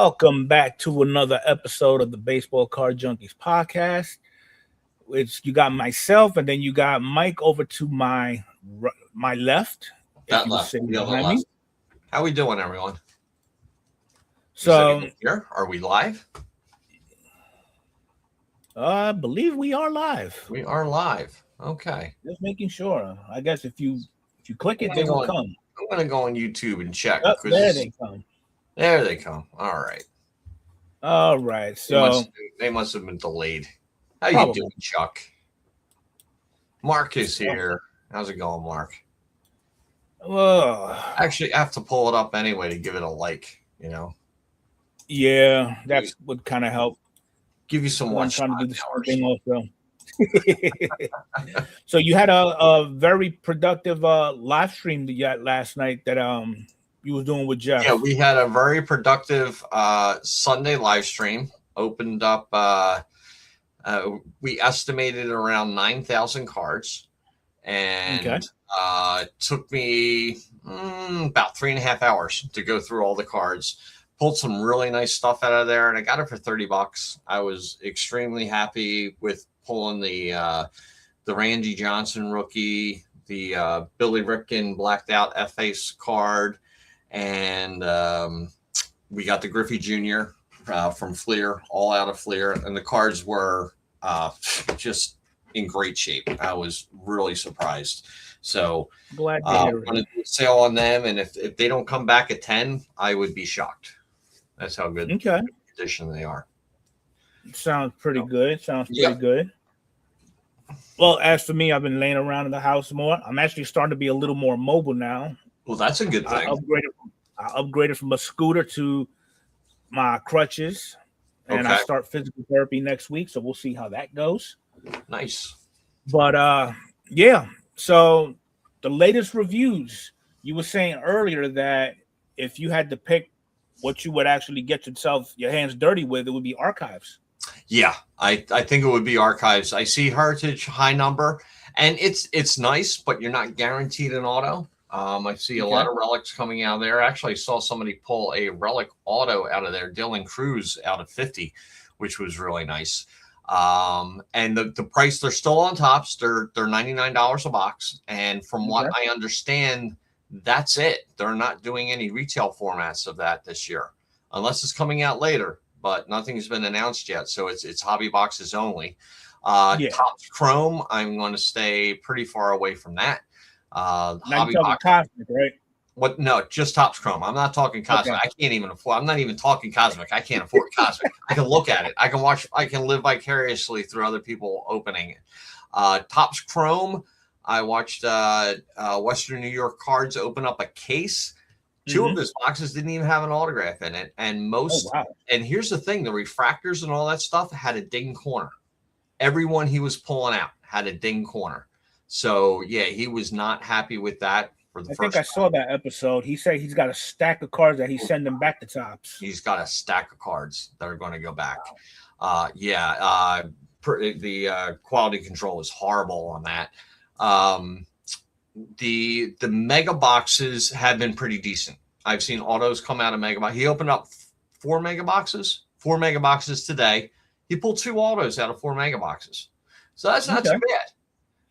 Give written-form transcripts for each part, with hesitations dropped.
Welcome back to another episode of the Baseball Card Junkies podcast. You got myself, and then you got Mike over to my left. That left, the other left. How we doing, everyone? So here, are we live? I believe we are live. We are live. Okay. Just making sure. I guess if you click it, they will come. I'm going to go on YouTube and check. There they come. There they come. All right. All right. So they must have been delayed. How you doing, Chuck? Mark is here. How's it going, Mark? Well, actually, I have to pull it up anyway to give it a like. Yeah, that would kind of help. Give you some watch time to do the thing also. So you had a very productive live stream that you had last night that you were doing with Jeff. Yeah, we had a very productive Sunday live stream. Opened up, we estimated around 9,000 cards, and it took me about 3.5 hours to go through all the cards. Pulled some really nice stuff out of there, and I got it for $30. I was extremely happy with pulling the Randy Johnson rookie, the Billy Ripken blacked out F-Ace card, and we got the Griffey Jr. From Fleer, all out of Fleer, and the cards were just in great shape. I was really surprised. So glad to hear I'm going to do a sale on them, and if they don't come back at 10, I would be shocked. That's how good condition they are. Sounds pretty good. Good. Well, as for me, I've been laying around in the house more. I'm actually starting to be a little more mobile now. Well, that's a good thing. I upgraded from a scooter to my crutches, and I start physical therapy next week, so we'll see how that goes. Nice. But yeah, so the latest reviews, you were saying earlier that if you had to pick what you would actually get your hands dirty with, it would be Archives. Yeah, I think it would be Archives. I see Heritage high number, and it's nice, but you're not guaranteed an auto. I see a lot of relics coming out of there. Actually, I saw somebody pull a relic auto out of there, Dylan Cruz out of 50, which was really nice. And the price, they're still on tops. They're $99 a box. And from what I understand, that's it. They're not doing any retail formats of that this year, unless it's coming out later, but nothing's been announced yet. So it's hobby boxes only. Topps Chrome, I'm going to stay pretty far away from that. Hobby box, Cosmic, right? What? No, just Topps Chrome. I'm not talking Cosmic. I can't even afford. I'm not even talking Cosmic. I can't afford Cosmic. I can look at it. I can watch. I can live vicariously through other people opening it. Topps Chrome. I watched Western New York Cards open up a case. Two of his boxes didn't even have an autograph in it, and most. And here's the thing: the refractors and all that stuff had a ding corner. Everyone he was pulling out had a ding corner. So yeah, he was not happy with that. I think I saw that episode. He said he's got a stack of cards that he's sending back to Topps. He's got a stack of cards that are going to go back. The quality control is horrible on that. The mega boxes have been pretty decent. I've seen autos come out of mega box. He opened up 4 mega boxes today. He pulled 2 autos out of 4 mega boxes. So that's not too bad.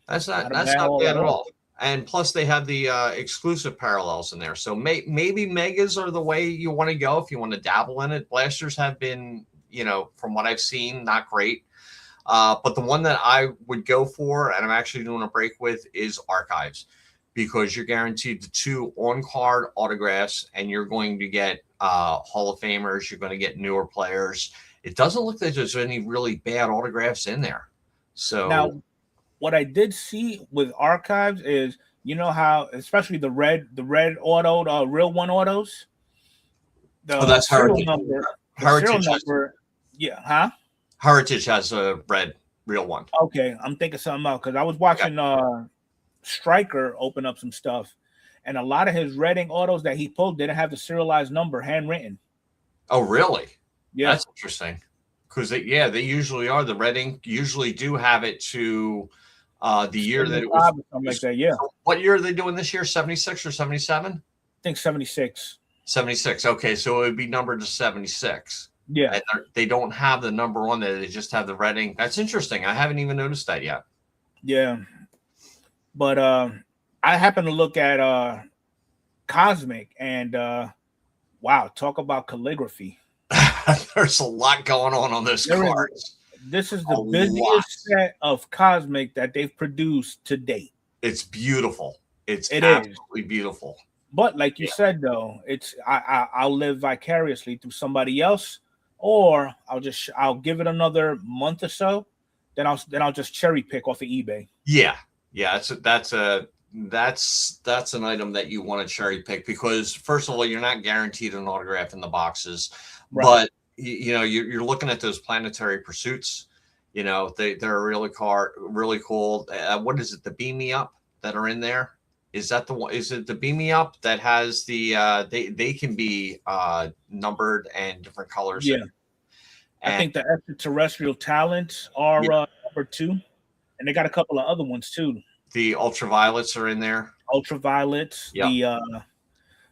That's not bad at all. And plus, they have the exclusive parallels in there. So maybe megas are the way you want to go if you want to dabble in it. Blasters have been, from what I've seen, not great. But the one that I would go for, and I'm actually doing a break with, is Archives, because you're guaranteed the 2 on-card autographs, and you're going to get Hall of Famers. You're going to get newer players. It doesn't look like there's any really bad autographs in there. So now, what I did see with Archives is, how, especially the red auto, real one autos. That's Heritage. Heritage number, Heritage has a red real one. Okay, I'm thinking something else because I was watching Striker open up some stuff, and a lot of his red ink autos that he pulled didn't have the serialized number handwritten. Oh, really? Yeah, that's interesting. Because they usually are. The red ink usually do have it to the year that it was. Something like that, yeah. So what year are they doing this year? 76 or 77? I think 76. 76. Okay, so it would be numbered to 76. Yeah. And they don't have the number on there. They just have the red ink. That's interesting. I haven't even noticed that yet. Yeah. But I happen to look at Cosmic, and wow, talk about calligraphy. There's a lot going on those cards. This is the busiest set of Cosmic that they've produced to date. It's beautiful. It absolutely is beautiful. But like you said, though, it's I'll live vicariously through somebody else, or I'll give it another month or so, then I'll just cherry pick off of eBay. Yeah. That's an item that you want to cherry pick, because first of all, you're not guaranteed an autograph in the boxes, right. But you're looking at those Planetary Pursuits. They're really cool. What is it? The Beam Me Up that are in there. Is that the one? Is it the Beam Me Up that has the? They can be numbered and different colors. Yeah, I think the Extraterrestrial Talents are number 2, and they got a couple of other ones too. The Ultraviolets are in there. Ultraviolets. Yep.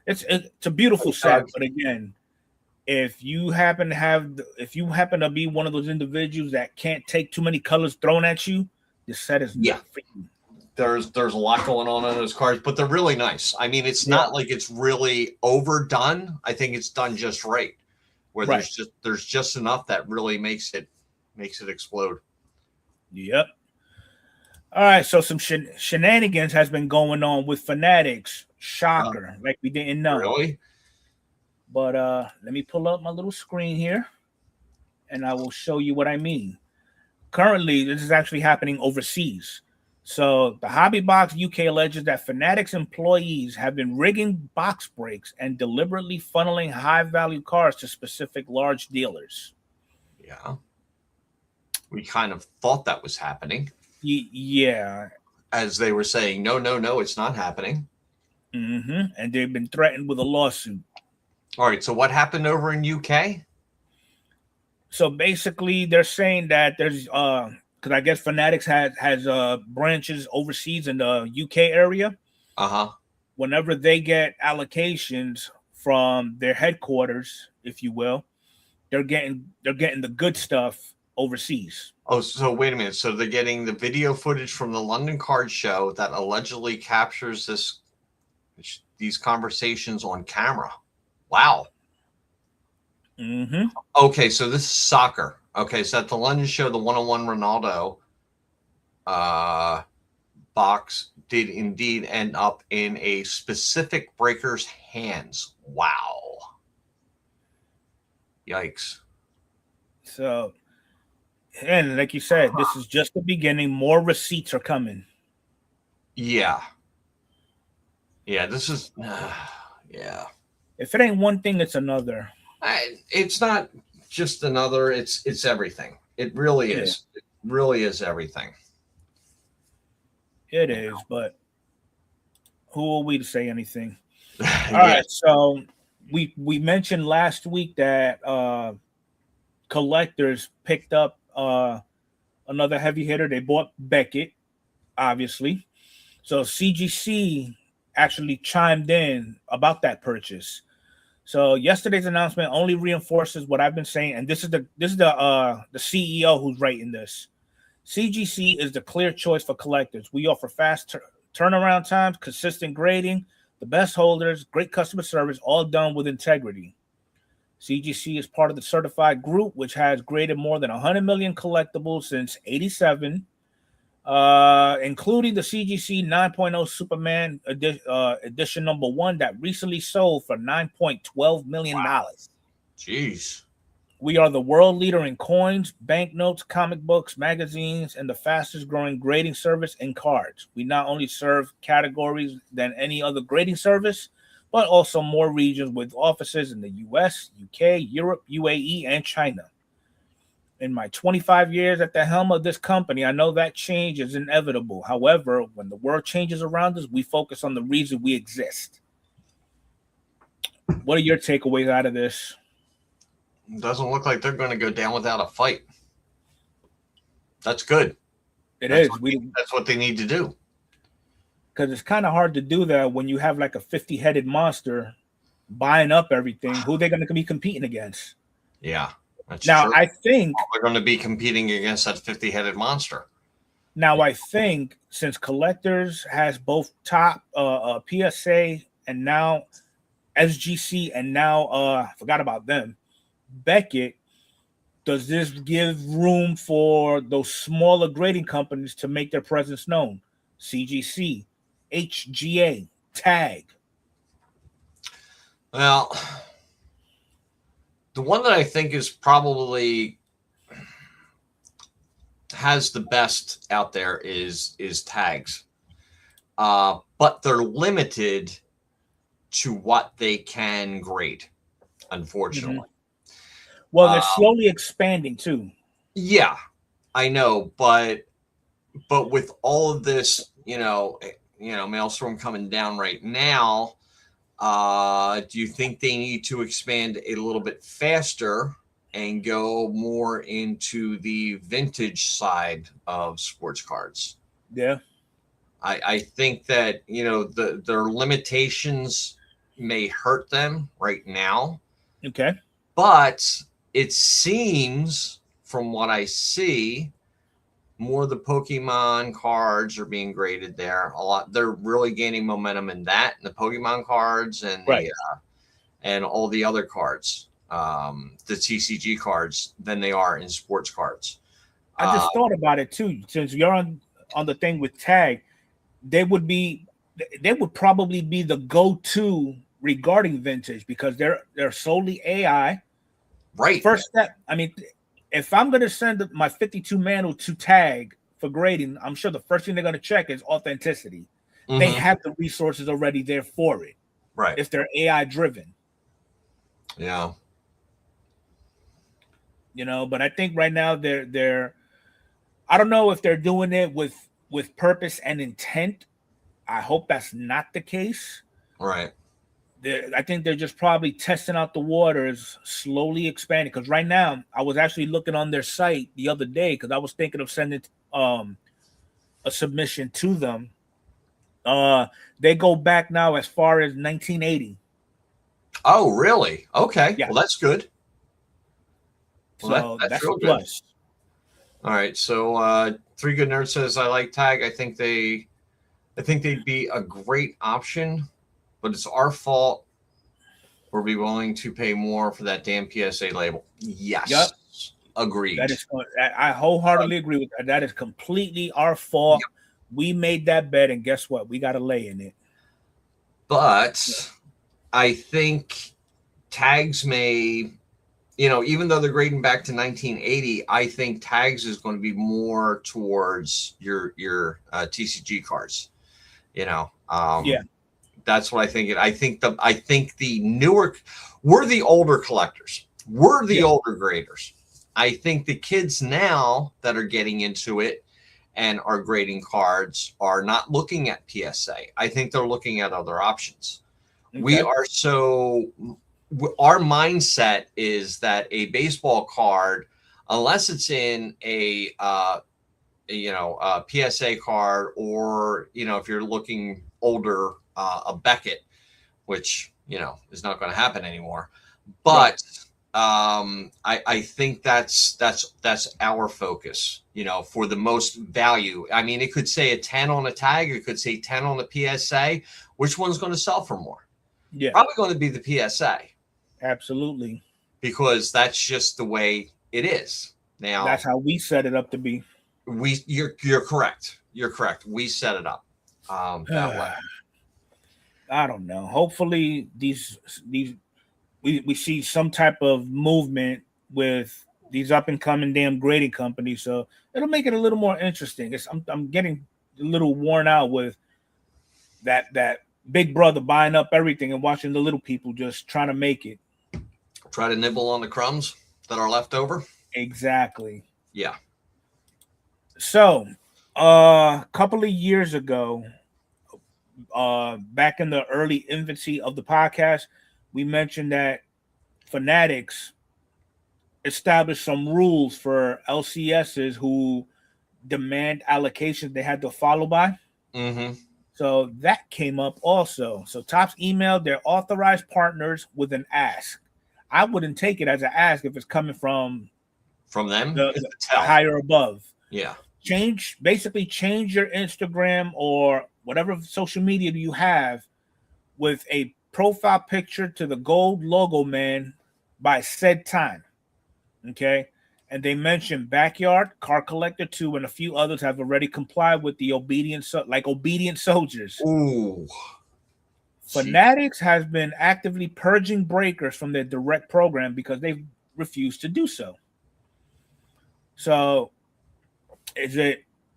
It's a beautiful set, but again, if you happen to be one of those individuals that can't take too many colors thrown at you, this set is not for you. There's a lot going on those cards, but they're really nice. I mean, it's not like it's really overdone. I think it's done just right, where there's just enough that really makes it explode. Yep. All right, so some shenanigans has been going on with Fanatics. Shocker, like we didn't know. Really? But let me pull up my little screen here, and I will show you what I mean. Currently, this is actually happening overseas. So the Hobby Box UK alleges that Fanatics employees have been rigging box breaks and deliberately funneling high-value cards to specific large dealers. Yeah. We kind of thought that was happening. Yeah. As they were saying, no, it's not happening. Mm-hmm. And they've been threatened with a lawsuit. All right, so what happened over in UK? So basically, they're saying that there's because I guess Fanatics has branches overseas in the UK area. Whenever they get allocations from their headquarters, if you will, they're getting the good stuff overseas. Oh, so wait a minute. So they're getting the video footage from the London Card Show that allegedly captures these conversations on camera. Wow. Mm-hmm. Okay, so this is soccer. Okay, so at the London show, the 101 Ronaldo box did indeed end up in a specific breaker's hands. Wow. Yikes. So, and like you said, this is just the beginning. More receipts are coming. Yeah. Yeah, this is... yeah. If it ain't one thing, it's another. It's not just another. It's everything. It really is. It really is everything. It is, but who are we to say anything? All right, so we mentioned last week that collectors picked up another heavy hitter. They bought Beckett, obviously. So CGC actually chimed in about that purchase. So yesterday's announcement only reinforces what I've been saying, and this is the CEO who's writing this. CGC is the clear choice for collectors. We offer fast turnaround times, consistent grading, the best holders, great customer service, all done with integrity. CGC is part of the certified group, which has graded more than 100 million collectibles since '87. Including the CGC 9.0 Superman edition number 1 that recently sold for $9.12 million. Wow. Jeez. We are the world leader in coins, banknotes, comic books, magazines, and the fastest growing grading service in cards. We not only serve categories than any other grading service, but also more regions with offices in the US, UK, Europe, UAE, and China. In my 25 years at the helm of this company, I know that change is inevitable. However, when the world changes around us, we focus on the reason we exist. What are your takeaways out of this? It doesn't look like they're going to go down without a fight. That's good. That's what they need to do. Because it's kind of hard to do that when you have like a 50-headed monster buying up everything, who they're going to be competing against. Yeah, that's Now, true. I think They're going to be competing against that 50-headed monster. I think since Collectors has both top PSA and now SGC and now I forgot about them, Beckett, does this give room for those smaller grading companies to make their presence known? CGC, HGA, Tag. Well, the one that I think is probably has the best out there is Tags, but they're limited to what they can grade, unfortunately. Mm-hmm. Well, they're slowly expanding too. Yeah, I know, but with all of this, Maelstrom coming down right now, do you think they need to expand a little bit faster and go more into the vintage side of sports cards? Yeah. I think that, their limitations may hurt them right now. Okay. But it seems, from what I see, more of the Pokemon cards are being graded there a lot. They're really gaining momentum in that, and the Pokemon cards and right. And all the other cards, the TCG cards, than they are in sports cards. I just thought about it too. Since you're on the thing with Tag, they would probably be the go-to regarding vintage because they're solely AI. Right. First step. I mean, if I'm going to send my 52 manual to Tag for grading, I'm sure the first thing they're going to check is authenticity. Mm-hmm. They have the resources already there for it. Right. If they're AI driven. Yeah. But I think right now they're I don't know if they're doing it with purpose and intent. I hope that's not the case. Right. I think they're just probably testing out the waters, slowly expanding. Because right now, I was actually looking on their site the other day because I was thinking of sending a submission to them. They go back now as far as 1980. Oh, really? Okay. Yeah. Well, that's good. Well, that's a plus. Good. All right. So, Three Good Nerds says, I like Tag. I think they'd be a great option, but it's our fault. We'll be willing to pay more for that damn PSA label. Yes. Yep. Agreed. I wholeheartedly agree with that. That is completely our fault. Yep. We made that bet, and guess what? We got to lay in it. But I think Tags may, even though they're grading back to 1980, I think Tags is going to be more towards your TCG cards. Yeah. That's what I think. I think the newer, we're the older collectors. We're the older graders. I think the kids now that are getting into it and are grading cards are not looking at PSA. I think they're looking at other options. Okay. Our mindset is that a baseball card, unless it's in a PSA card, or if you're looking older, a Beckett, which is not going to happen anymore. But I think that's our focus. For the most value. I mean, it could say a 10 on a Tag, it could say 10 on the PSA. Which one's going to sell for more? Yeah, probably going to be the PSA. Absolutely, because that's just the way it is. Now that's how we set it up to be. You're correct. You're correct. We set it up that way. I don't know. Hopefully, we see some type of movement with these up and coming damn grading companies, so it'll make it a little more interesting. I'm getting a little worn out with that big brother buying up everything and watching the little people just trying to make it. Try to nibble on the crumbs that are left over. Exactly. Yeah. So, a couple of years ago, back in the early infancy of the podcast, we mentioned that Fanatics established some rules for LCSs who demand allocations they had to follow by. Mm-hmm. So that came up also. So Topps emailed their authorized partners with an ask. I wouldn't take it as an ask if it's coming from them. the higher above. Yeah. Change your Instagram or whatever social media you have with a profile picture to the gold logo man by said time. Okay. And they mentioned Backyard, Car Collector 2, and a few others have already complied with the obedient soldiers. Ooh. Fanatics has been actively purging breakers from their direct program because they've refused to do so. So,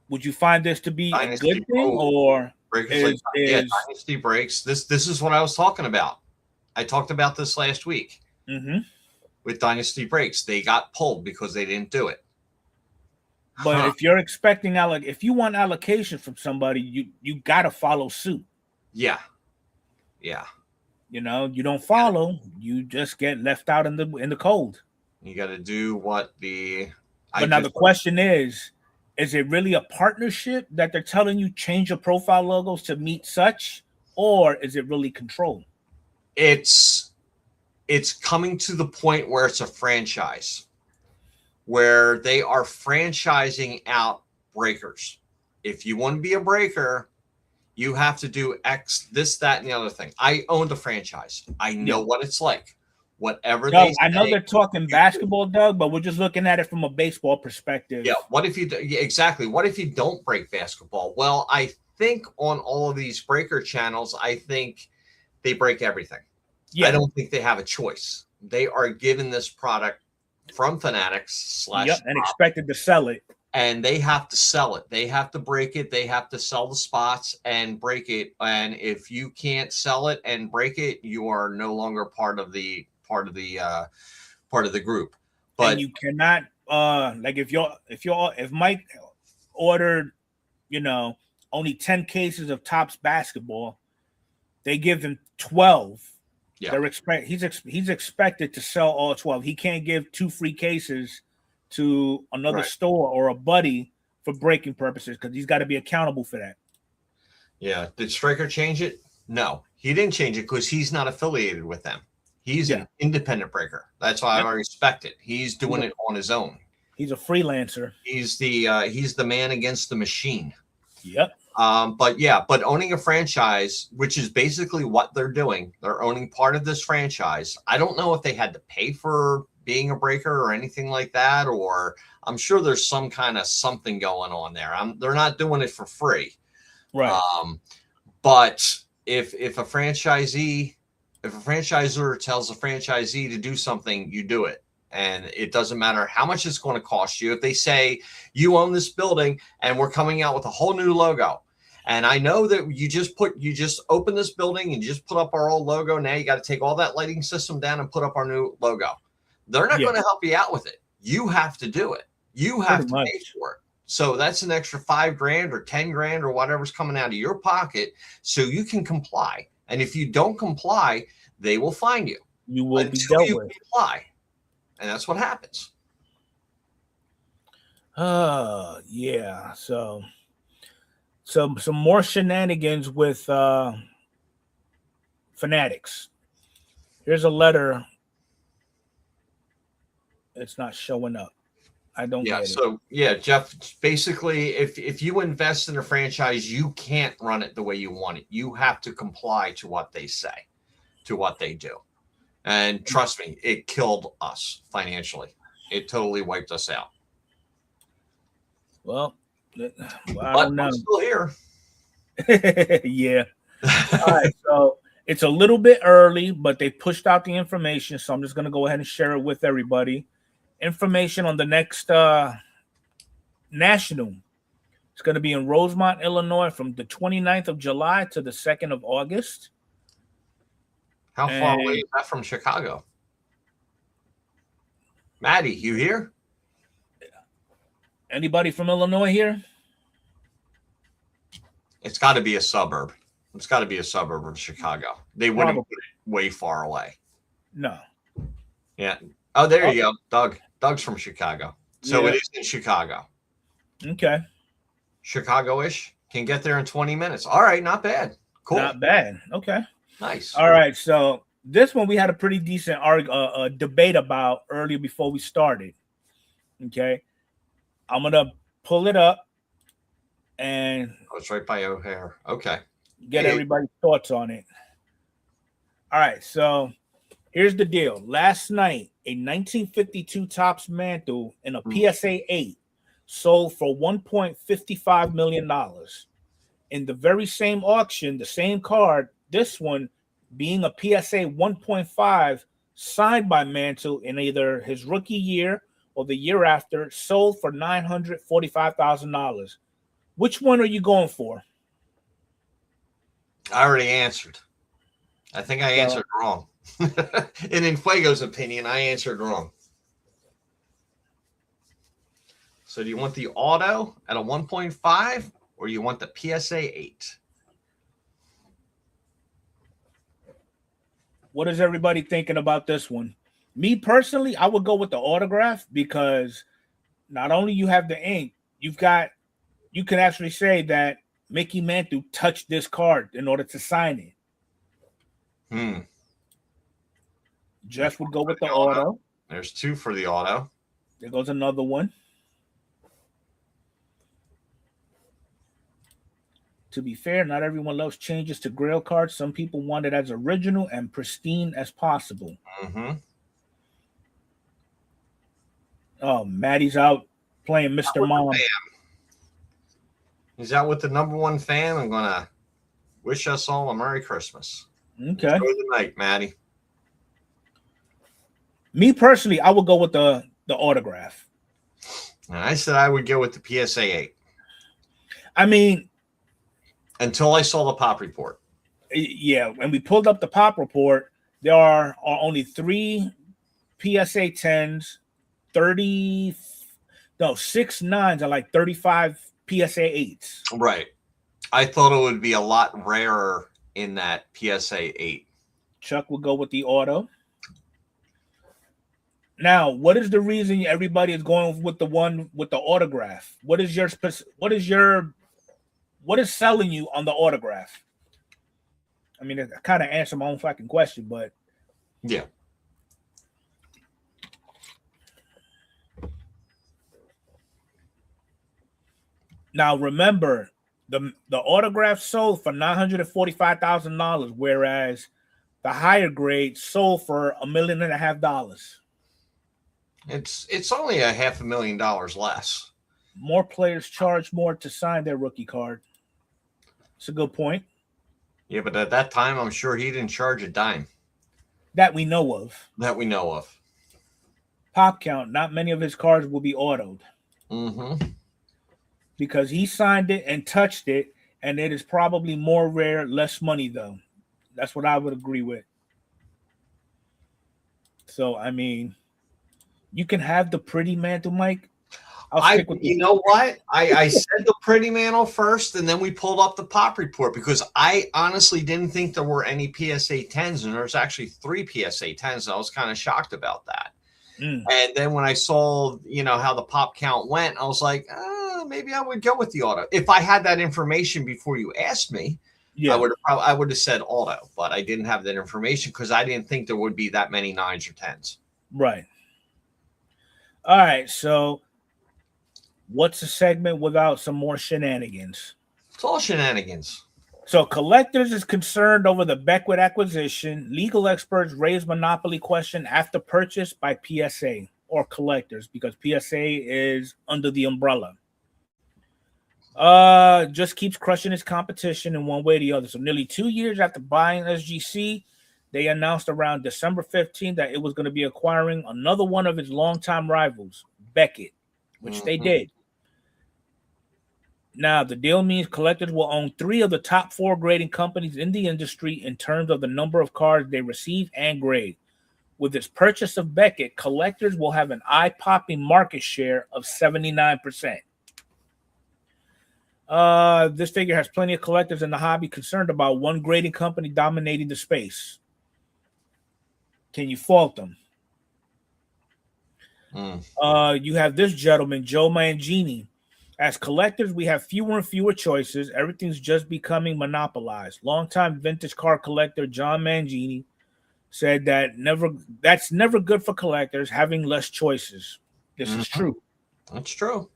would you find this to be Dynasty, a good thing, or Dynasty breaks? This is what I was talking about. I talked about this last week. Mm-hmm. With Dynasty breaks, they got pulled because they didn't do it. But if you're expecting if you want allocation from somebody, you got to follow suit. Yeah. You don't follow, you just get left out in the cold. You got to do what the. But now the question is it really a partnership that they're telling you change your profile logos to meet such, or is it really control? It's coming to the point where it's a franchise, where they are franchising out breakers. If you want to be a breaker, you have to do X, this, that, and the other thing. I owned a franchise. I know what it's like. Whatever Doug, I know they're talking basketball, Doug, but we're just looking at it from a baseball perspective. Yeah. What if you exactly? What if you don't break basketball? Well, I think on all of these breaker channels, I think they break everything. Yeah. I don't think they have a choice. They are given this product from Fanatics / and expected to sell it. And they have to sell it. They have to break it. They have to sell the spots and break it. And if you can't sell it and break it, you are no longer part of the group. But and you cannot if Mike ordered, only 10 cases of Topps basketball, they give him 12. Yeah. He's expected to sell all 12. He can't give 2 free cases to another store or a buddy for breaking purposes because he's got to be accountable for that. Yeah. Did Stryker change it? No, he didn't change it because he's not affiliated with them. He's an independent breaker. That's why I respect it. He's doing it on his own. He's a freelancer. He's the man against the machine. Yep. But owning a franchise, which is basically what they're doing, they're owning part of this franchise. I don't know if they had to pay for being a breaker or anything like that, or I'm sure there's some kind of something going on there. They're not doing it for free. Right. But if a franchisor tells a franchisee to do something, you do it. And it doesn't matter how much it's going to cost you. If they say you own this building and we're coming out with a whole new logo, and I know that you just open this building and you just put up our old logo. Now you got to take all that lighting system down and put up our new logo. They're not going to help you out with it. You have to do it. You have to pay for it. So that's an extra $5,000 or $10,000 or whatever's coming out of your pocket so you can comply. And if you don't comply, they will fine you. You will be dealt with. Comply. And that's what happens. Yeah. So some more shenanigans with Fanatics. Here's a letter. It's not showing up. I don't get it. So Jeff, basically if you invest in a franchise, you can't run it the way you want it. You have to comply to what they say, to what they do. And trust me, it killed us financially. It totally wiped us out. Well, I don't know. I'm still here. Yeah. All right. So it's a little bit early, but they pushed out the information. So I'm just going to go ahead and share it with everybody. Information on the next national. It's going to be in Rosemont, Illinois from the 29th of July to the 2nd of August. How far away is that from Chicago? Maddie, you here? Anybody from Illinois here? It's got to be a suburb. It's got to be a suburb of Chicago. They wouldn't put it way far away. No. Yeah. Oh, there you go. Doug. Doug's from Chicago. So it is in Chicago. Okay. Chicago-ish? Can get there in 20 minutes. All right, not bad. Cool. Not bad. Okay. Nice. All right. So this one we had a pretty decent debate about earlier before we started. Okay. I'm going to pull it up and it's right by O'Hare. Okay. Get everybody's thoughts on it. All right. So here's the deal. Last night, a 1952 Topps Mantle in a PSA 8 sold for $1.55 million. In the very same auction, the same card, this one being a PSA 1.5 signed by Mantle in either his rookie year or the year after, sold for $945,000. Which one are you going for? I already answered. I think I answered wrong. In Enfuego's opinion, I answered wrong. So do you want the auto at a 1.5 or you want the PSA 8? What is everybody thinking about this one? Me personally, I would go with the autograph because not only you have the ink, you can actually say that Mickey Mantle touched this card in order to sign it. Jeff would go with the auto. There's 2 for the auto. There goes another one. To be fair, not everyone loves changes to Grail cards. Some people want it as original and pristine as possible. Oh, Maddie's out playing Mr. Mom. He's out with the #1 fan. I'm going to wish us all a Merry Christmas. Okay. Enjoy the night, Maddie. Me personally, I would go with the autograph. And I said I would go with the PSA 8. I mean, until I saw the pop report. Yeah, when we pulled up the pop report, there are only 3 PSA 10s, 6 9s, and like 35 PSA 8s. Right. I thought it would be a lot rarer in that PSA 8. Chuck will go with the auto. Now, what is the reason everybody is going with the one with the autograph? What is selling you on the autograph? I mean, I kind of answer my own fucking question, but yeah. Now remember, the autograph sold for $945,000, whereas the higher grade sold for $1.5 million. It's only $500,000 less. More players charge more to sign their rookie card. It's a good point. Yeah, but at that time, I'm sure he didn't charge a dime. That we know of. Pop count. Not many of his cards will be autoed. Because he signed it and touched it, and it is probably more rare, less money, though. That's what I would agree with. So, I mean, you can have the pretty Mantle, Mike. You know what? I said the pretty Mantle first, and then we pulled up the pop report because I honestly didn't think there were any PSA 10s, and there's actually 3 PSA 10s. And I was kind of shocked about that. And then when I saw, how the pop count went, I was like, maybe I would go with the auto. If I had that information before you asked me, I would have said auto, but I didn't have that information because I didn't think there would be that many 9s or 10s. Right. All right. So what's a segment without some more shenanigans? It's all shenanigans. So Collectors is concerned over the Beckwith acquisition. Legal experts raise monopoly question after purchase by PSA or Collectors because PSA is under the umbrella. Just keeps crushing its competition in one way or the other. So nearly 2 years after buying SGC, they announced around December 15th that it was going to be acquiring another one of its longtime rivals, Beckett, which they did. Now, the deal means Collectors will own 3 of the top 4 grading companies in the industry in terms of the number of cards they receive and grade. With its purchase of Beckett, Collectors will have an eye-popping market share of 79%. This figure has plenty of collectors in the hobby concerned about one grading company dominating the space. Can you fault them? You have this gentleman, Joe Mangini, As collectors, we have fewer and fewer choices. Everything's just becoming monopolized. Longtime vintage car collector John Mangini said that's never good for collectors having less choices. This is true. That's true.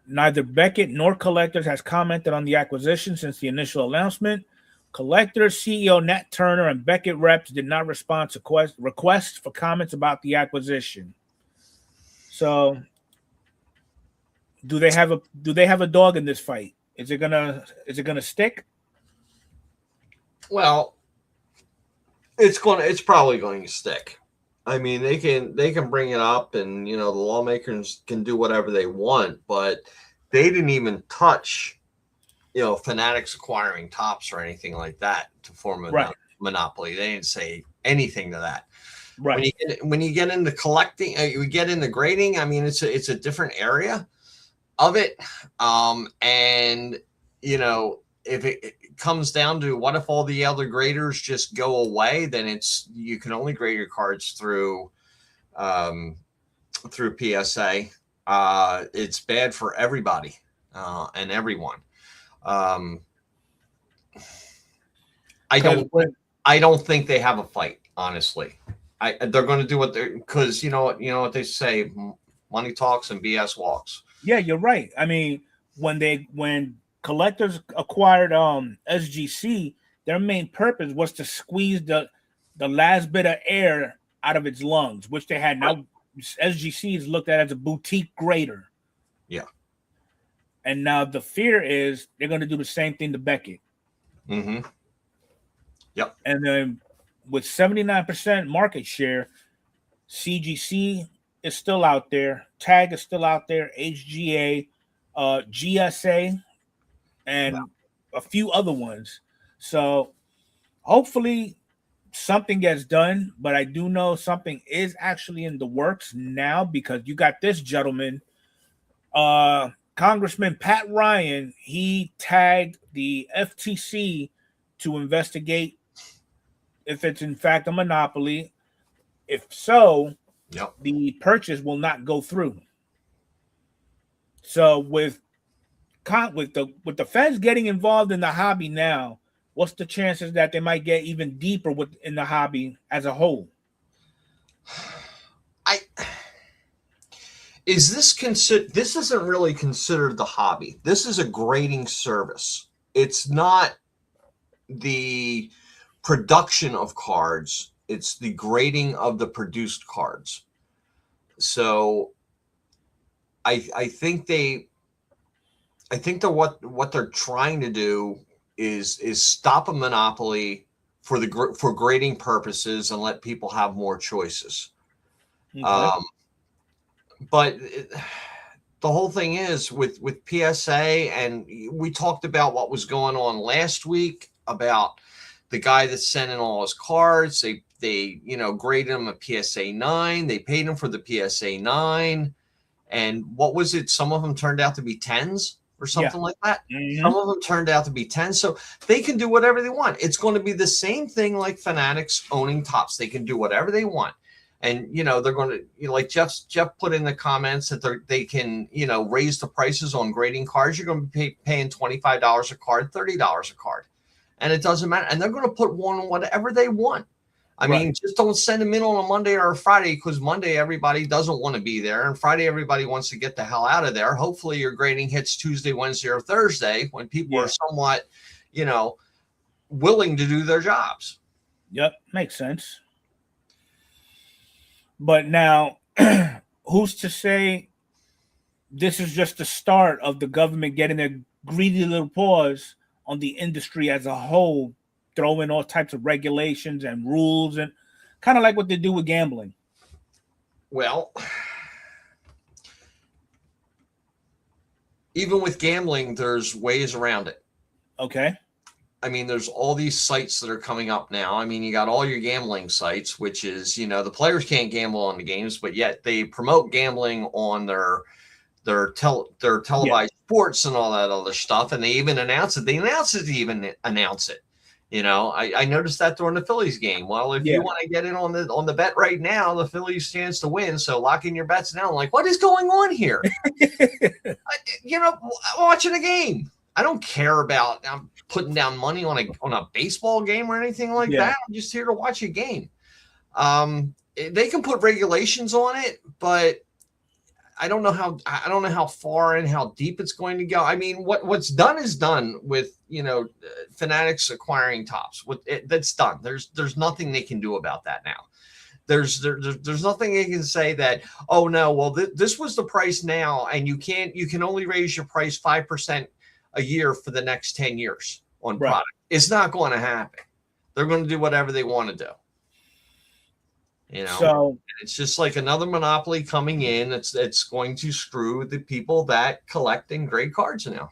Neither Beckett nor collectors has commented on the acquisition since the initial announcement. Collectors CEO Nat Turner and Beckett reps did not respond to requests for comments about the acquisition. So, do they have a dog in this fight? Is it gonna stick? Well, it's probably going to stick. I mean, they can bring it up, and the lawmakers can do whatever they want, but they didn't even touch Fanatics acquiring Tops or anything like that to form a monopoly. They didn't say anything to that. Right. When you get into collecting, you get into grading. I mean, it's a different area of it. And if it comes down to what if all the other graders just go away, then you can only grade your cards through PSA. It's bad for everybody and everyone. I don't think they have a fight, honestly. They're going to do what they're, because you know what they say, money talks and BS walks. Yeah, you're right. I mean, when collectors acquired SGC, their main purpose was to squeeze the last bit of air out of its lungs, which they had. Now SGC is looked at as a boutique grader. Yeah. And now the fear is they're going to do the same thing to Beckett. Mm-hmm. Yep. And then with 79% market share, CGC is still out there. Tag is still out there. HGA, GSA, and a few other ones. So hopefully something gets done. But I do know something is actually in the works now, because you got this gentleman, Congressman Pat Ryan. He tagged the FTC to investigate if it's in fact a monopoly. If so, the purchase will not go through. So with the feds getting involved in the hobby now, what's the chances that they might get even deeper in the hobby as a whole? This isn't really considered the hobby. This is a grading service. It's not the production of cards. It's the grading of the produced cards. So I think what they're trying to do is stop a monopoly for grading purposes and let people have more choices. Okay. But the whole thing is with PSA, and we talked about what was going on last week about the guy that sent in all his cards. They graded him a PSA 9. They paid him for the PSA 9. And what was it? Some of them turned out to be 10s or something like that. Mm-hmm. Some of them turned out to be 10s. So they can do whatever they want. It's going to be the same thing like Fanatics owning Tops. They can do whatever they want. And, they're going to, like Jeff put in the comments that they can, raise the prices on grading cards. You're going to be paying $25 a card, $30 a card. And it doesn't matter. And they're going to put one on whatever they want. I mean, just don't send them in on a Monday or a Friday, because Monday everybody doesn't want to be there. And Friday everybody wants to get the hell out of there. Hopefully your grading hits Tuesday, Wednesday, or Thursday when people are somewhat, willing to do their jobs. Yep, makes sense. But now, who's to say this is just the start of the government getting their greedy little paws on the industry as a whole, throwing all types of regulations and rules, and kind of like what they do with gambling? Well, even with gambling, there's ways around it. Okay. I mean, there's all these sites that are coming up now. I mean, you got all your gambling sites, which is, the players can't gamble on the games, but yet they promote gambling on their televised sports and all that other stuff. And they even announce it. They announce it to even announce it. You know, I noticed that during the Phillies game. Well, if you want to get in on the bet right now, the Phillies chance to win. So lock in your bets now. I'm like, what is going on here? You know, I'm watching a game. I don't care about I'm putting down money on a baseball game or anything like that. I'm just here to watch a game. They can put regulations on it, but I don't know how far and how deep it's going to go. I mean, what's done is done with, you know, Fanatics acquiring Tops. That's done. There's nothing they can do about that now. There's nothing they can say that, oh no, well this was the price now, and you can only raise your price 5% a year for the next 10 years on product. It's not going to happen. They're going to do whatever they want to do. You know, so it's just like another monopoly coming in. It's going to screw the people that collect and grade cards now.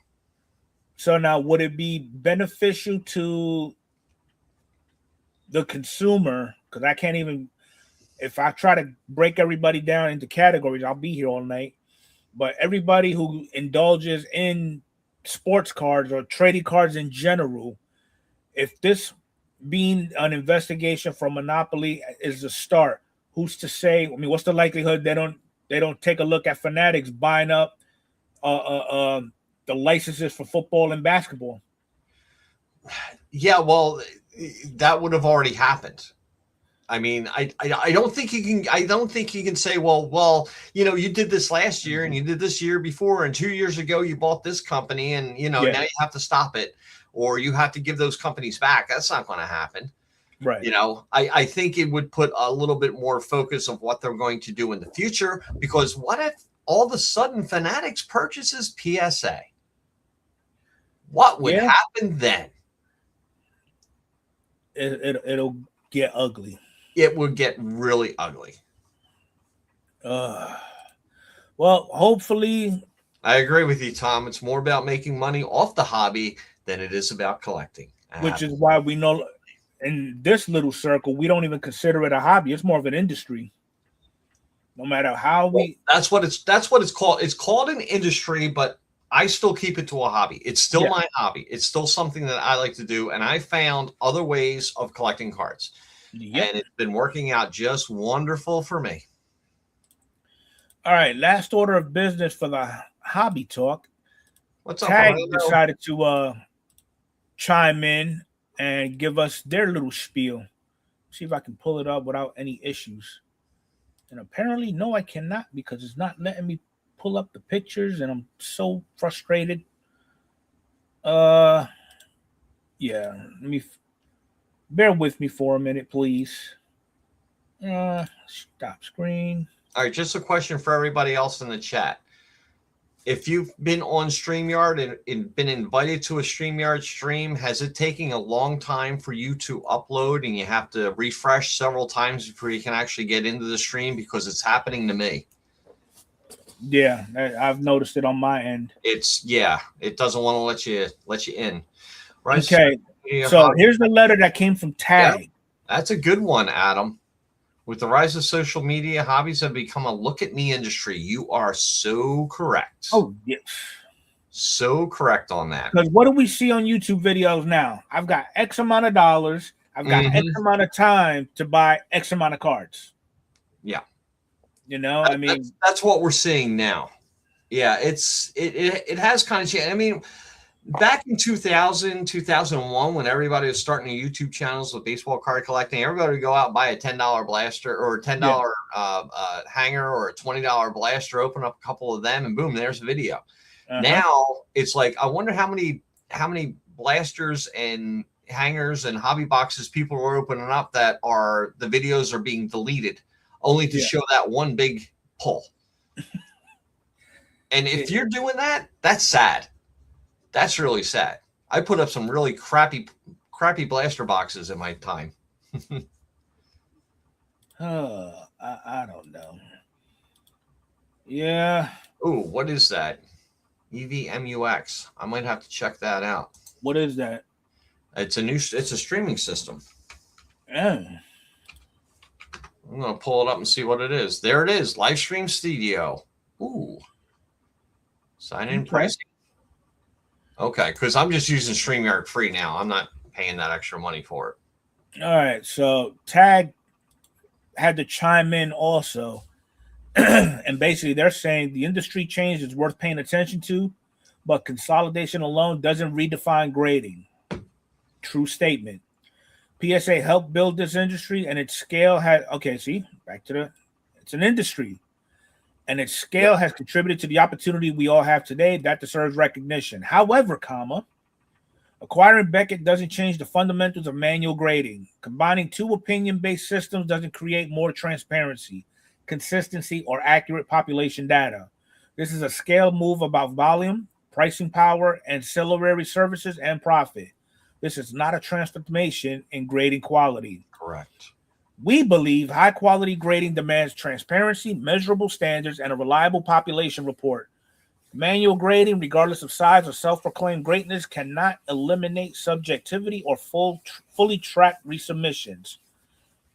So now, would it be beneficial to the consumer? Because I can't even, if I try to break everybody down into categories, I'll be here all night. But everybody who indulges in sports cards or trading cards in general, if this being an investigation from Monopoly is the start, who's to say? I mean, what's the likelihood they don't take a look at Fanatics buying up the licenses for football and basketball? Yeah, well, that would have already happened. I mean, I don't think you can. I don't think you can say, well, you know, you did this last year and you did this year before, and 2 years ago you bought this company, and you know now you have to stop it, or you have to give those companies back. That's not going to happen, right? You know, I think it would put a little bit more focus of what they're going to do in the future. Because what if all of a sudden Fanatics purchases PSA? What would happen then? It'll get ugly. It would get really ugly. Well, hopefully. I agree with you, Tom. It's more about making money off the hobby than it is about collecting. Which is why we know in this little circle, we don't even consider it a hobby. It's more of an industry. No matter how that's what it's called. It's called an industry, but I still keep it to a hobby. It's still my hobby. It's still something that I like to do. And I found other ways of collecting cards. And it's been working out just wonderful for me. All right. Last order of business for the hobby talk. What's up? Tag decided to chime in and give us their little spiel. See if I can pull it up without any issues. And apparently, no, I cannot, because it's not letting me pull up the pictures, and I'm so frustrated. Let me bear with me for a minute, please. Stop screen. All right, just a question for everybody else in the chat. If you've been on StreamYard and been invited to a StreamYard stream, has it taken a long time for you to upload and you have to refresh several times before you can actually get into the stream? Because it's happening to me. Yeah, I've noticed it on my end. It doesn't want to let you in. Right. Okay. So here's the letter that came from Tag. Yeah, that's a good one, Adam. With the rise of social media, hobbies have become a look at me industry. You are so correct. Oh, yes. So correct on that. Because what do we see on YouTube videos now? I've got X amount of dollars. I've got X amount of time to buy X amount of cards. Yeah. You know, I mean, that's what we're seeing now. Yeah, it has kind of changed. I mean, back in 2000, 2001, when everybody was starting YouTube channels with baseball card collecting, everybody would go out and buy a $10 blaster or a $10 hanger or a $20 blaster, open up a couple of them, and boom, there's a video. Now it's like, I wonder how many blasters and hangers and hobby boxes people are opening up that are the videos are being deleted only to show that one big pull. And if you're doing that, that's sad. That's really sad. I put up some really crappy blaster boxes in my time. I don't know. Yeah. Ooh, what is that? EVMUX. I might have to check that out. What is that? It's a streaming system. Yeah. I'm gonna pull it up and see what it is. There it is. Live stream studio. Ooh. Sign in pricing. Okay, because I'm just using StreamYard free now. I'm not paying that extra money for it. All right, so Tag had to chime in also. And basically they're saying the industry change is worth paying attention to, but consolidation alone doesn't redefine grading. True statement. PSA helped build this industry, and its scale had it's an industry, and its scale has contributed to the opportunity we all have today. That deserves recognition. However, acquiring Beckett doesn't change the fundamentals of manual grading. Combining two opinion-based systems doesn't create more transparency, consistency, or accurate population data. This is a scale move about volume, pricing power, ancillary services, and profit. This is not a transformation in grading quality. Correct. We believe high-quality grading demands transparency, measurable standards, and a reliable population report. Manual grading, regardless of size or self-proclaimed greatness, cannot eliminate subjectivity or fully track resubmissions.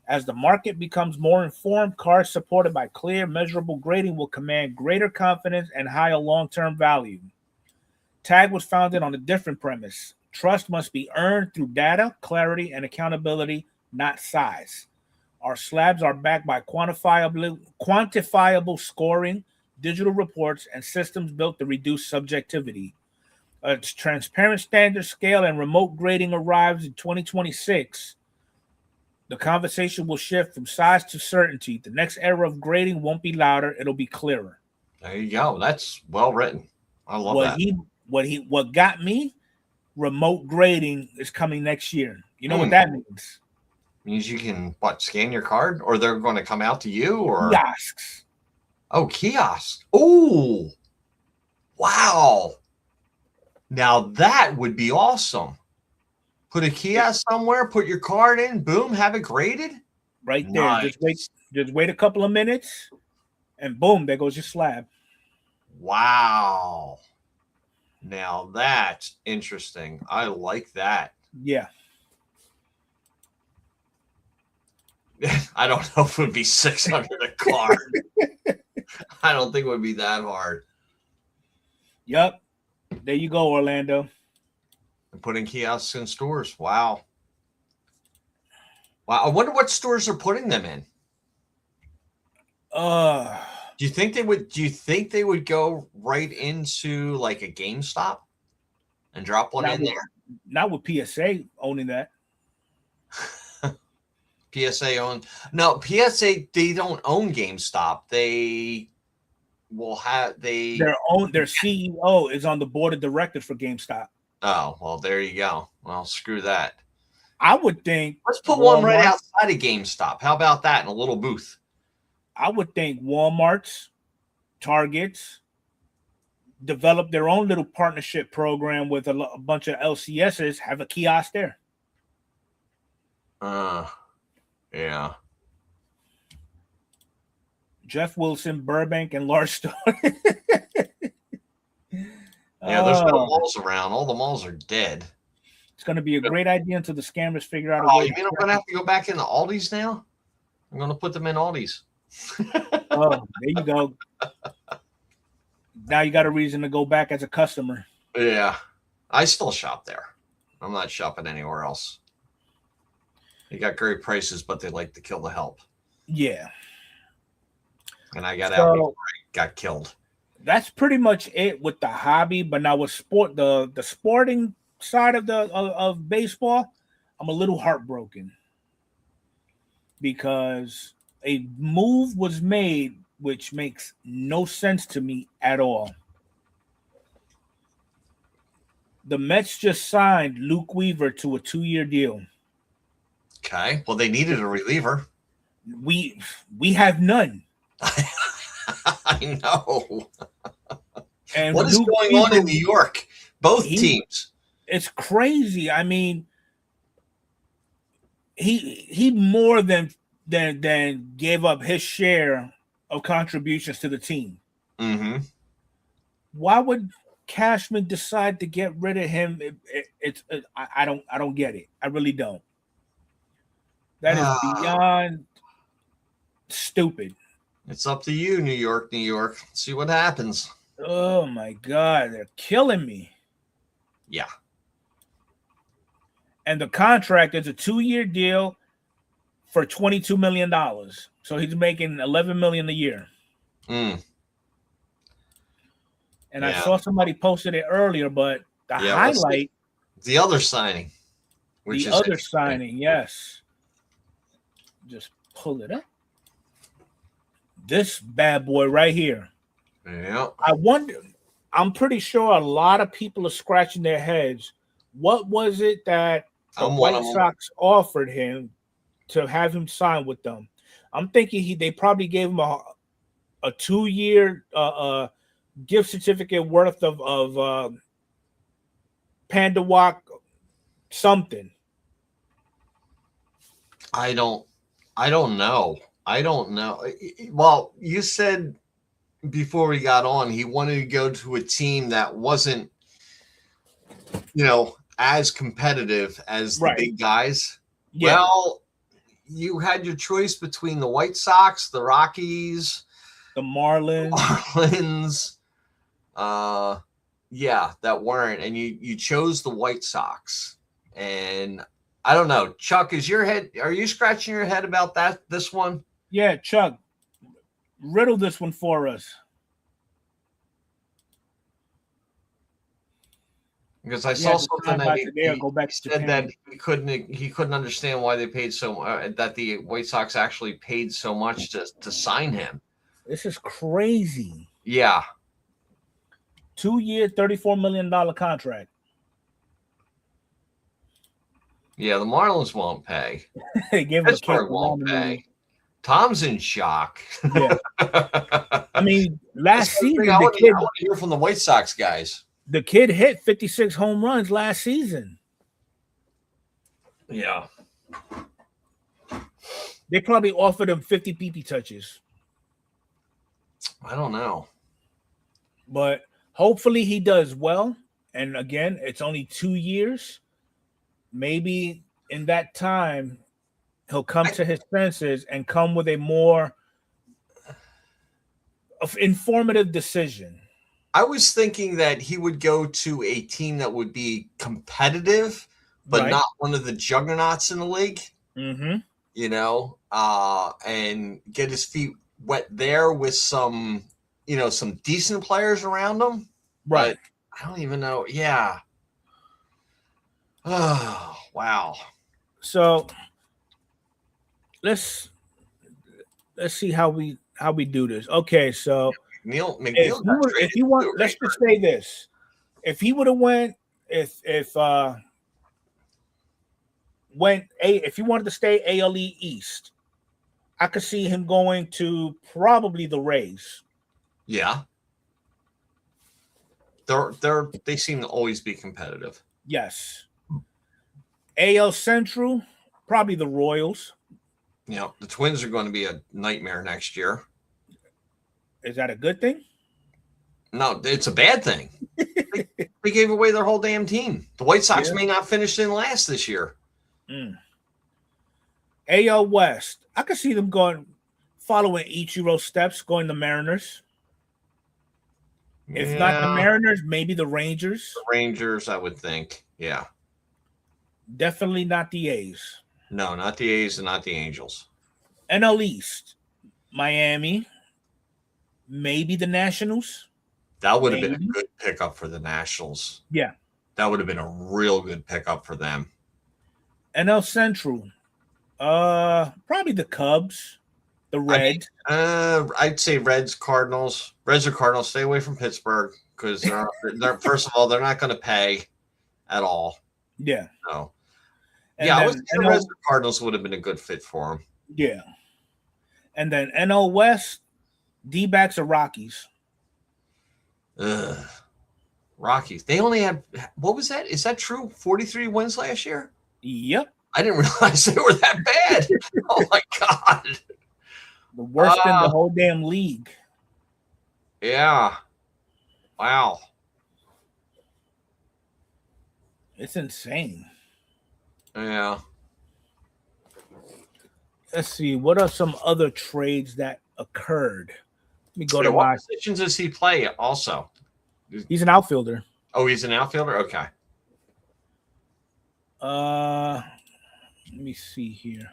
As the market becomes more informed, cards supported by clear, measurable grading will command greater confidence and higher long-term value. Tag was founded on a different premise. Trust must be earned through data, clarity, and accountability, not size. Our slabs are backed by quantifiable scoring, digital reports, and systems built to reduce subjectivity. A transparent standard scale and remote grading arrives in 2026. The conversation will shift from size to certainty. The next era of grading won't be louder; it'll be clearer. There you go. That's well written. I love that. What got me? Remote grading is coming next year. You know what that means? Means you can scan your card, or they're going to come out to you, or kiosks. Oh, kiosks. Oh, wow. Now that would be awesome. Put a kiosk somewhere, put your card in, boom, have it graded. Right there. Nice. Just wait a couple of minutes, and boom, there goes your slab. Wow. Now that's interesting. I like that. Yeah. I don't know if it would be 600 a card. I don't think it would be that hard. Yep. There you go, Orlando. And putting kiosks in stores. Wow. Wow. I wonder what stores are putting them in. Do you think they would go right into like a GameStop and drop one in there? Not with PSA owning that. PSA owns PSA. They don't own GameStop. They will have their CEO is on the board of directors for GameStop. Oh, well, there you go. Well, screw that. I would think let's put one right outside of GameStop. How about that in a little booth? I would think Walmart's, Target's develop their own little partnership program with a bunch of LCSs, have a kiosk there. Yeah. Jeff Wilson, Burbank, and Large Store. Yeah, there's no malls around. All the malls are dead. It's going to be a great idea until the scammers figure out a way. You mean I'm going to have to go back into Aldi's now? I'm going to put them in Aldi's. Oh, there you go. Now you got a reason to go back as a customer. Yeah. I still shop there. I'm not shopping anywhere else. They got great prices, but they like to kill the help. Yeah. And I got out before I got killed. That's pretty much it with the hobby. But now with sport, the sporting side of baseball, I'm a little heartbroken because a move was made which makes no sense to me at all. The Mets just signed Luke Weaver to a 2-year deal. Okay. Well, they needed a reliever. We have none. I know. And what is Luke going Weaver, on in New York? Both teams. It's crazy. I mean, he more than gave up his share of contributions to the team. Mm-hmm. Why would Cashman decide to get rid of him? I don't get it. I really don't. That is beyond stupid. It's up to you, New York. See what happens. Oh my God, they're killing me. Yeah. And the contract is a 2-year deal for $22 million. So he's making $11 million a year. And I saw somebody posted it earlier, but the highlight, the other signing, which the is other signing, yes. Just pull it up. This bad boy right here. Yeah. I wonder, I'm pretty sure a lot of people are scratching their heads. What was it that the White Sox offered him to have him sign with them? I'm thinking they probably gave him a 2-year gift certificate worth of Panda Walk something. I don't know. Well, you said before we got on he wanted to go to a team that wasn't, as competitive as the big guys. Yeah. Well, you had your choice between the White Sox, the Rockies, the Marlins. That weren't, and you chose the White Sox. And I don't know, Chuck, are you scratching your head about this one? Yeah, Chuck, riddle this one for us. Because I saw something that he said that he couldn't understand why they paid so much, that the White Sox actually paid so much to sign him. This is crazy. Yeah. 2-year, $34 million contract. Yeah, the Marlins won't pay. They gave Pittsburgh won't pay. Tom's in shock. Yeah. I mean, last season, I want to hear from the White Sox guys. The kid hit 56 home runs last season. Yeah. They probably offered him 50 PP touches. I don't know. But hopefully he does well. And again, it's only 2 years. Maybe in that time, he'll come to his senses and come with a more informative decision. I was thinking that he would go to a team that would be competitive, but not one of the juggernauts in the league. Mm-hmm. And get his feet wet there with some decent players around him. Right. But I don't even know. Yeah. Oh, wow. So let's see how we do this. Okay, so if you want, let's just say this: if he would have if he wanted to stay ALE East, I could see him going to probably the Rays. Yeah, they seem to always be competitive. Yes. AL Central, probably the Royals. Yeah, the Twins are going to be a nightmare next year. Is that a good thing? No, it's a bad thing. They gave away their whole damn team. The White Sox may not finish in last this year. AL West, I could see them following Ichiro's steps, going to Mariners. If not the Mariners, maybe the Rangers. The Rangers, I would think. Yeah. Definitely not the A's. No, not the A's and not the Angels. NL East, Miami, maybe the Nationals. That would have been a good pickup for the Nationals. Yeah. That would have been a real good pickup for them. NL Central, probably the Cubs, the Reds. I'd say Reds, Cardinals. Reds or Cardinals, stay away from Pittsburgh because they're first of all, they're not going to pay at all. Yeah. No. I was thinking Reds or Cardinals would have been a good fit for him. Yeah. And then NL West, D-backs or Rockies. Rockies. They only had, what was that? Is that true? 43 wins last year? Yep. I didn't realize they were that bad. Oh my God. The worst in the whole damn league. Yeah. Wow. It's insane. Yeah. Let's see. What are some other trades that occurred? Let me go to what positions does he play also? He's an outfielder. Oh, he's an outfielder? Okay. Let me see here.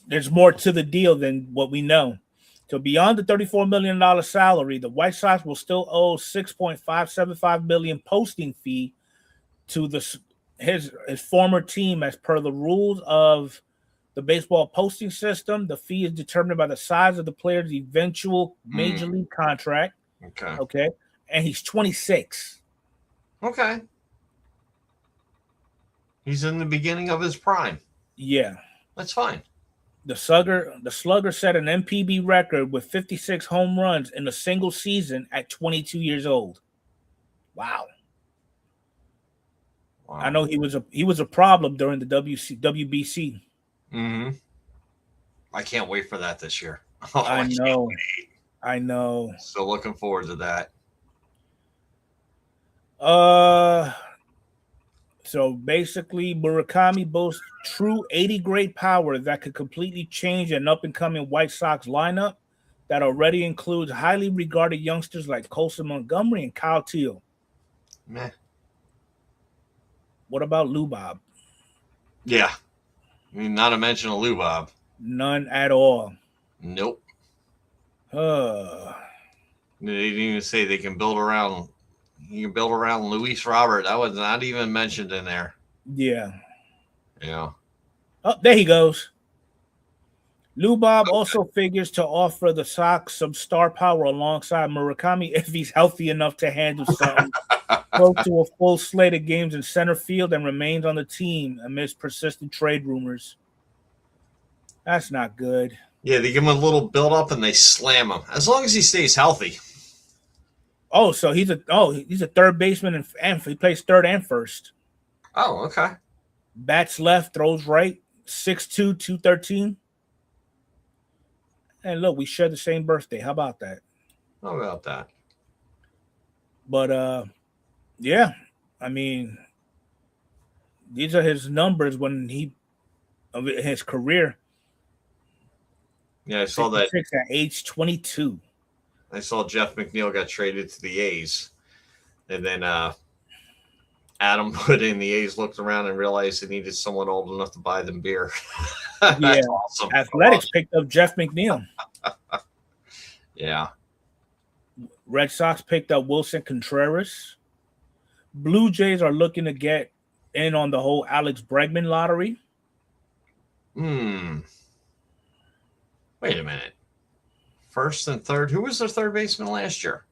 There's more to the deal than what we know. So beyond the $34 million salary, the White Sox will still owe $6.575 million posting fee to his former team as per the rules of the baseball posting system. The fee is determined by the size of the player's eventual major league contract. Okay. And he's 26. Okay. He's in the beginning of his prime. Yeah. That's fine. The slugger set an MPB record with 56 home runs in a single season at 22 years old. Wow. I know he was a problem during the WBC. Mm-hmm. I can't wait for that this year. Oh, I know. So looking forward to that. So basically, Murakami boasts true 80 grade power that could completely change an up-and-coming White Sox lineup that already includes highly regarded youngsters like Colson Montgomery and Kyle Teal. Meh. What about Lou Bob? Yeah. I mean, not a mention of Lou Bob. None at all. Nope. They didn't even say they can build around. You can build around Luis Robert. That was not even mentioned in there. Yeah. Yeah. Oh, there he goes. Lou Bob also figures to offer the Sox some star power alongside Murakami if he's healthy enough to handle something close to a full slate of games in center field and remains on the team amidst persistent trade rumors. That's not good. Yeah, they give him a little build up and they slam him. As long as he stays healthy. Oh, so he's a third baseman and he plays third and first. Oh, okay. Bats left, throws right, 6'2", 213. And look, we share the same birthday. How about that? How about that? But yeah, I mean, these are his numbers when of his career. Yeah, I saw that at age 22. I saw Jeff McNeil got traded to the A's, and then Adam put in the A's looked around and realized they needed someone old enough to buy them beer. Yeah, awesome. Athletics picked up Jeff McNeil. Yeah. Red Sox picked up Wilson Contreras. Blue Jays are looking to get in on the whole Alex Bregman lottery. Wait a minute. First and third. Who was their third baseman last year?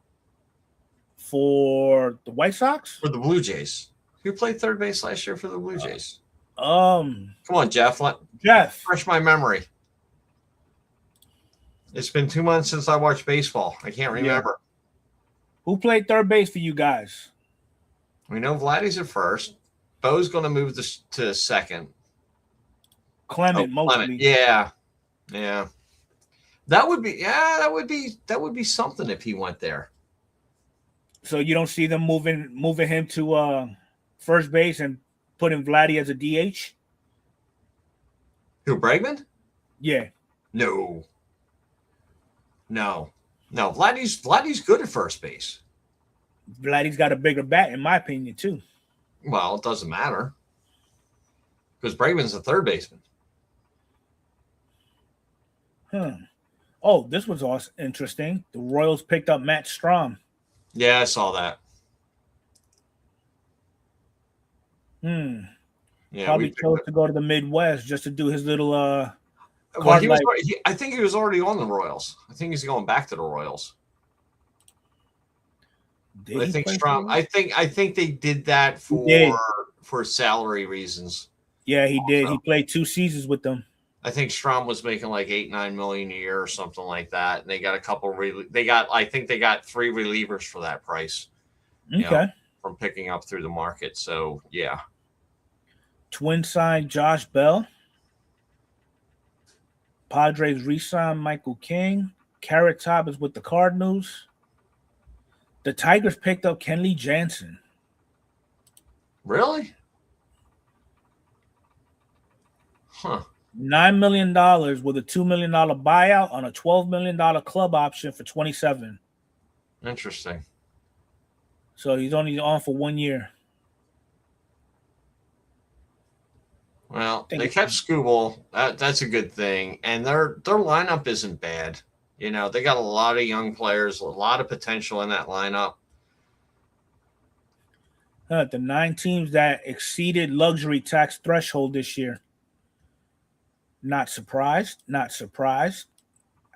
For the White Sox? For the Blue Jays. Who played third base last year for the Blue Jays? Come on, Jeff. Jeff. Refresh my memory. It's been 2 months since I watched baseball. I can't remember. Yeah. Who played third base for you guys? We know Vladdy's at first. Bo's going to move to second. Clement mostly. Yeah. Yeah. That would be something if he went there. So you don't see them moving him to first base and putting Vladdy as a DH? Who, Bregman? Yeah. No. Vladdy's good at first base. Vladdy's got a bigger bat, in my opinion, too. Well, it doesn't matter. Because Bregman's a third baseman. Oh, this was also interesting. The Royals picked up Matt Strahm. Yeah, I saw that. Yeah, probably chose to go to the Midwest just to do his little well, I think he was already on the Royals. I think he's going back to the I think Strahm. I think they did that for salary reasons. Yeah, he did. He played 2 seasons with them. I think Strahm was making like $8-9 million a year or something like that, and they got a couple. I think they got 3 relievers for that price. Okay. From picking up through the market. So yeah. Twins signed Josh Bell. Padres re-signed Michael King. Carrot Top is with the Cardinals. The Tigers picked up Kenley Jansen. Really? Huh. $9 million with a $2 million buyout on a $12 million club option for 27. Interesting. So he's only on for 1 year. Well, they kept Skubal. That's a good thing, and their lineup isn't bad. You know, they got a lot of young players, a lot of potential in that lineup. The 9 teams that exceeded luxury tax threshold this year. Not surprised. Not surprised.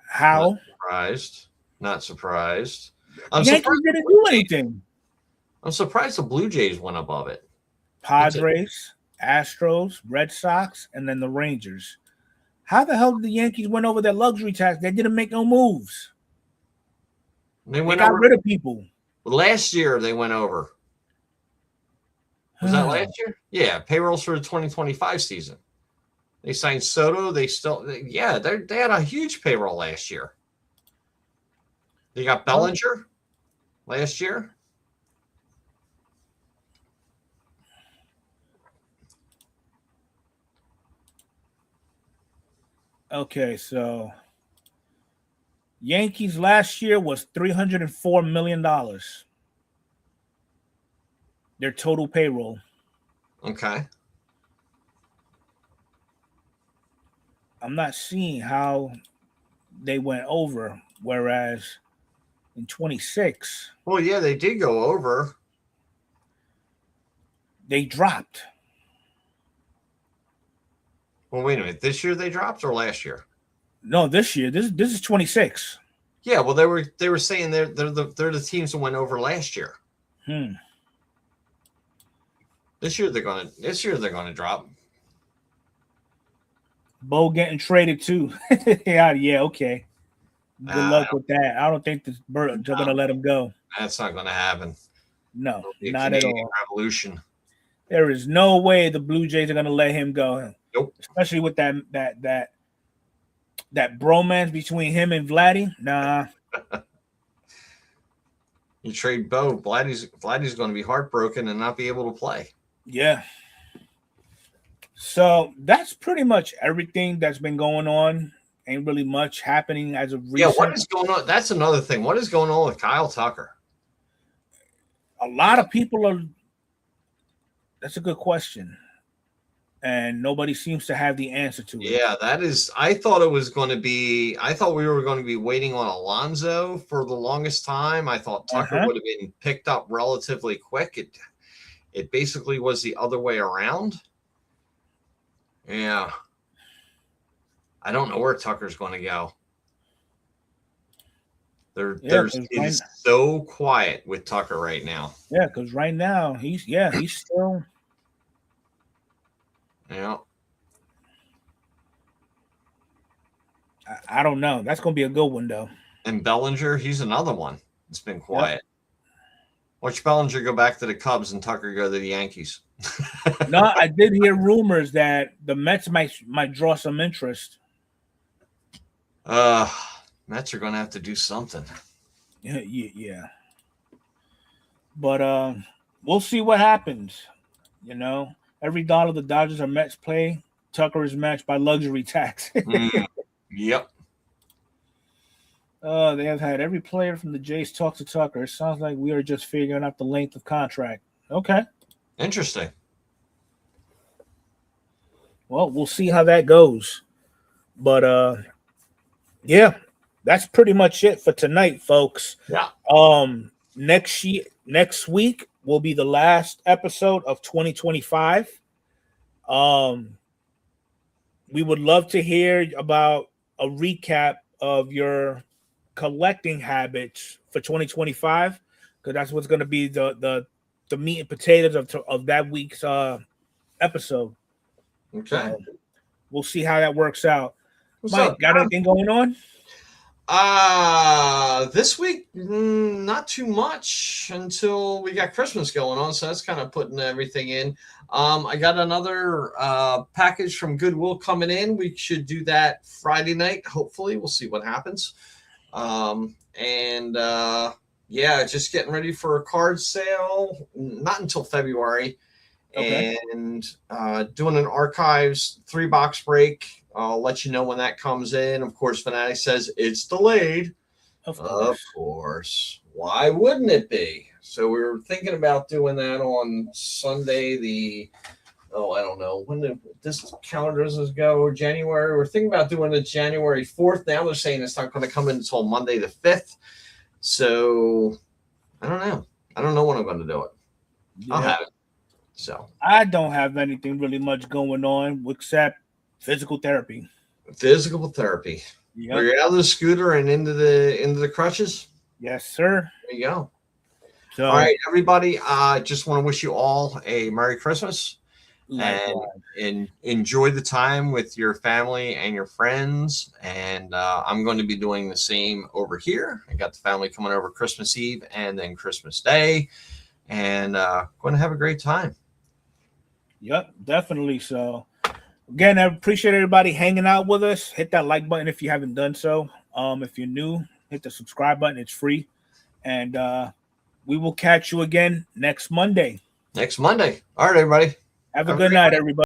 How? Not surprised. Not surprised. Yankees didn't do anything. I'm surprised the Blue Jays went above it. Padres, Astros, Red Sox, and then the Rangers. How the hell did the Yankees went over their luxury tax? They didn't make no moves. They got rid of people. Last year they went over. Was that last year? Yeah, payrolls for the 2025 season. They signed Soto. They had a huge payroll last year. They got Bellinger last year. Okay, so Yankees last year was $304 million. Their total payroll. Okay. I'm not seeing how they went over, whereas in 26. Well, yeah, they did go over. They dropped. Well, wait a minute. This year they dropped or last year? No, this year. This is 26. Yeah, well, they were saying they're the teams that went over last year. This year they're gonna drop. Bo getting traded too. yeah, okay. Good luck with that. I don't think the Birds are gonna let him go. That's not gonna happen. No, not at all. Revolution. There is no way the Blue Jays are gonna let him go. Nope. Especially with that bromance between him and Vladdy. Nah. You trade Bo, Vladdy's going to be heartbroken and not be able to play. Yeah. So that's pretty much everything that's been going on. Ain't really much happening as of recent. Yeah, what is going on? That's another thing. What is going on with Kyle Tucker? A lot of people are. That's a good question. And nobody seems to have the answer to it. Yeah, that is. I thought we were going to be waiting on Alonso for the longest time. I thought Tucker would have been picked up relatively quick. It basically was the other way around. Yeah. I don't know where Tucker's going to go. It's so quiet with Tucker right now. Yeah, because right now he's still. Yeah. I don't know. That's going to be a good one, though. And Bellinger, he's another one. It's been quiet. Yep. Watch Bellinger go back to the Cubs and Tucker go to the Yankees. No, I did hear rumors that the Mets might draw some interest. Mets are going to have to do something. Yeah. But we'll see what happens. You know, every dollar the Dodgers or Mets play, Tucker is matched by luxury tax. Yep. They have had every player from the Jays talk to Tucker. It sounds like we are just figuring out the length of contract. Okay. Interesting. Well, we'll see how that goes. But yeah, that's pretty much it for tonight, folks. Yeah. Next week will be the last episode of 2025. We would love to hear about a recap of your collecting habits for 2025, because that's what's going to be the meat and potatoes of that week's episode. Okay. We'll see how that works out. Mike, got anything going on? This week, not too much until we got Christmas going on. So that's kind of putting everything in. I got another package from Goodwill coming in. We should do that Friday night. Hopefully, we'll see what happens. Yeah, just getting ready for a card sale. Not until February. Okay. And doing an archives 3-box break I'll let you know when that comes in. Of course, Fanatic says it's delayed. Of course. Of course. Why wouldn't it be? So we were thinking about doing that on Sunday, I don't know when this calendar does go. January. We're thinking about doing it January 4th. Now they're saying it's not going to come in until Monday the 5th. So I don't know. I don't know when I'm going to do it. Yeah. I'll have it. So I don't have anything really much going on except physical therapy. Physical therapy. Yep. Are you out of the scooter and into the crutches? Yes, sir. There you go. So, all right, everybody. Just want to wish you all a Merry Christmas and enjoy the time with your family and your friends. And I'm going to be doing the same over here. I got the family coming over Christmas Eve and then Christmas Day, and going to have a great time. Yep, definitely. So, again, I appreciate everybody hanging out with us. Hit that like button if you haven't done so. If you're new, hit the subscribe button. It's free. And we will catch you again next Monday. Next Monday. All right, everybody. Have a good night, everybody.